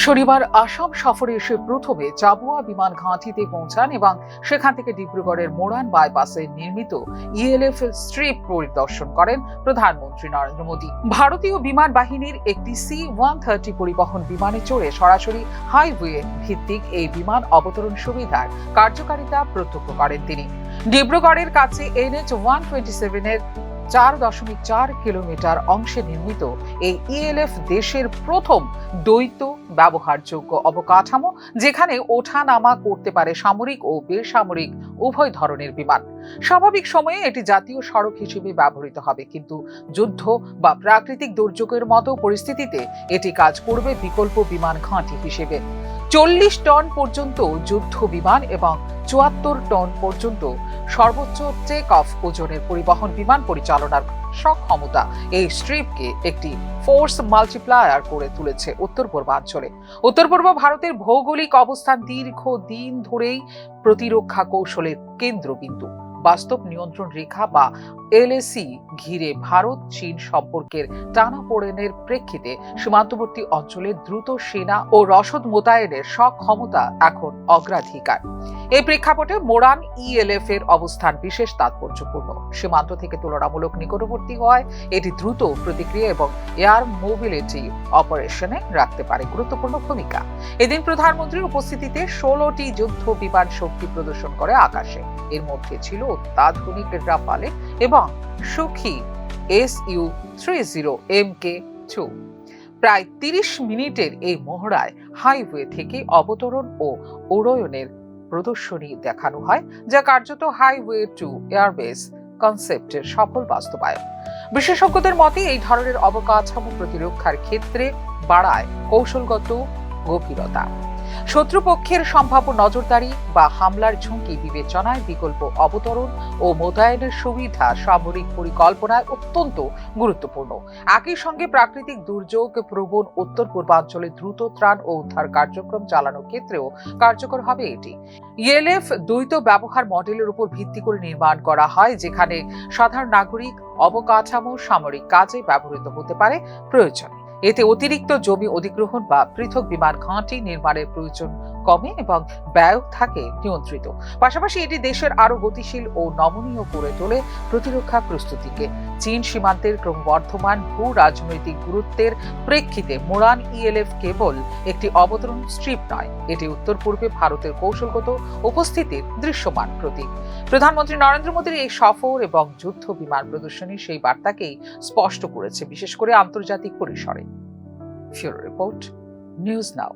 শনিবার আসাম সফরে এসে প্রথমে জাবুয়া বিমান ঘাঁটিতে পৌঁছান এবং সেখান থেকে ডিব্রুগড়ের মোরান বাইপাসে নির্মিত ইএলএফ স্ট্রিপ পরিদর্শন করেন প্রধানমন্ত্রী নরেন্দ্র মোদী। ভারতীয় বিমান বাহিনীর একটি C-130 পরিবহন বিমানে চড়ে সরাসরি হাইওয়ে ভিত্তিক এই বিমান অবতরণ সুবিধার কার্যকারিতা প্রত্যক্ষ করেন তিনি। ডিব্রুগড়ের কাছে NH-127 এর 4.4 কিলোমিটার অংশে নির্মিত এই ইএলএফ দেশের প্রথম দ্বৈত ব্যবহারযোগ্য অবকাঠামো, যেখানে ওঠা নামা করতে পারে সামরিক ও বেসামরিক উভয় ধরনের বিমান। স্বাভাবিক সময়ে এটি জাতীয় সড়ক হিসেবে ব্যবহৃত হবে, কিন্তু যুদ্ধ বা প্রাকৃতিক দুর্যোগের মতো পরিস্থিতিতে এটি কাজ করবে বিকল্প বিমান ঘাঁটি হিসেবে। 40 টন পর্যন্ত যুদ্ধ বিমান এবং 74 টন পর্যন্ত সর্বোচ্চ টেক অফ ওজনের পরিবহন বিমান পরিচালনার সক্ষমতা এই স্ট্রিপকে একটি ফোর্স মাল্টিপ্লায়ার করে তুলেছে উত্তর পূর্বাঞ্চলে। উত্তর পূর্ব ভারতের ভৌগোলিক অবস্থান দীর্ঘদিন ধরেই প্রতিরক্ষা কৌশলের কেন্দ্রবিন্দু। বাস্তব নিয়ন্ত্রণ রেখা বা LAC ঘিরে ভারত চীন সম্পর্কের টানাপোড়েনের প্রেক্ষিতে সীমান্তবর্তী অঞ্চলে দ্রুত সেনা ও রসদ মোতায়েনের সক্ষমতা এখন অগ্রাধিকার। এই প্রেক্ষাপটে মোরান ইএলএফ এর অবস্থান বিশেষ তাৎপর্যপূর্ণ। সীমান্ত থেকে তুলনামূলক নিকটবর্তী হওয়ায় এটি দ্রুত প্রতিক্রিয়া এবং এয়ার মোবিলিটি অপারেশনে রাখতে পারে গুরুত্বপূর্ণ ভূমিকা। এদিন প্রধানমন্ত্রীর উপস্থিতিতে 16টি যুদ্ধ বিমান শক্তি প্রদর্শন করে আকাশে। এর মধ্যে ছিল অত্যাধুনিক রাফালে এবং সুখী Su-30 Mk2। প্রায় 30 মিনিটের এই মহড়ায় হাইওয়ে থেকে অবতরণ ও উড়য়নের প্রদর্শনী দেখানো হয়, যা কার্যত হাইওয়ে টু এয়ারবেস কনসেপ্টের সফল বাস্তবায়ন। বিশেষজ্ঞদের মতে এই ধরনের অবকাঠামো প্রতিরক্ষার ক্ষেত্রে বাড়ায় কৌশলগত গভীরতা, শত্রুপক্ষের সম্ভাব্য নজরদারি বা হামলার ঝুঁকি বিবেচনায় বিকল্প অবতরণ ও মোতায়েনের সুবিধা সামরিক পরিকল্পনায় অত্যন্ত গুরুত্বপূর্ণ। একই সঙ্গে প্রাকৃতিক দুর্যোগ প্রবণ উত্তর পূর্বাঞ্চলে দ্রুত ত্রাণ ও উদ্ধার কার্যক্রম চালানোর ক্ষেত্রেও কার্যকর হবে এটি। ইএলএফ দ্বৈত ব্যবহার মডেলের উপর ভিত্তি করে নির্মাণ করা হয়, যেখানে সাধারণ নাগরিক অবকাঠামো সামরিক কাজে ব্যবহৃত হতে পারে প্রয়োজনে। এতে অতিরিক্ত জমি অধিগ্রহণ বা পৃথক বিমান ঘাঁটি নির্মাণের প্রয়োজন কমে এবং ব্যয় থাকে নিয়ন্ত্রিত। পাশাপাশি এটি দেশের আরো গতিশীল ও নমনীয় করে তোলে প্রতিরক্ষা প্রস্তুতিকে। চীন সীমান্তের ক্রমবর্ধমান ভূ রাজনৈতিক গুরুত্বের প্রেক্ষিতে মোরান ইএলএফ কেবল একটি অবতরণ স্ট্রিপ নয়, এটি উত্তর পূর্বে ভারতের কৌশলগত উপস্থিতির দৃশ্যমান প্রতীক। প্রধানমন্ত্রী নরেন্দ্র মোদীর এই সফর এবং যুদ্ধ বিমান প্রদর্শনী সেই বার্তাকেই স্পষ্ট করেছে, বিশেষ করে আন্তর্জাতিক পরিসরে। ফিউরো রিপোর্ট, নিউজ নাও।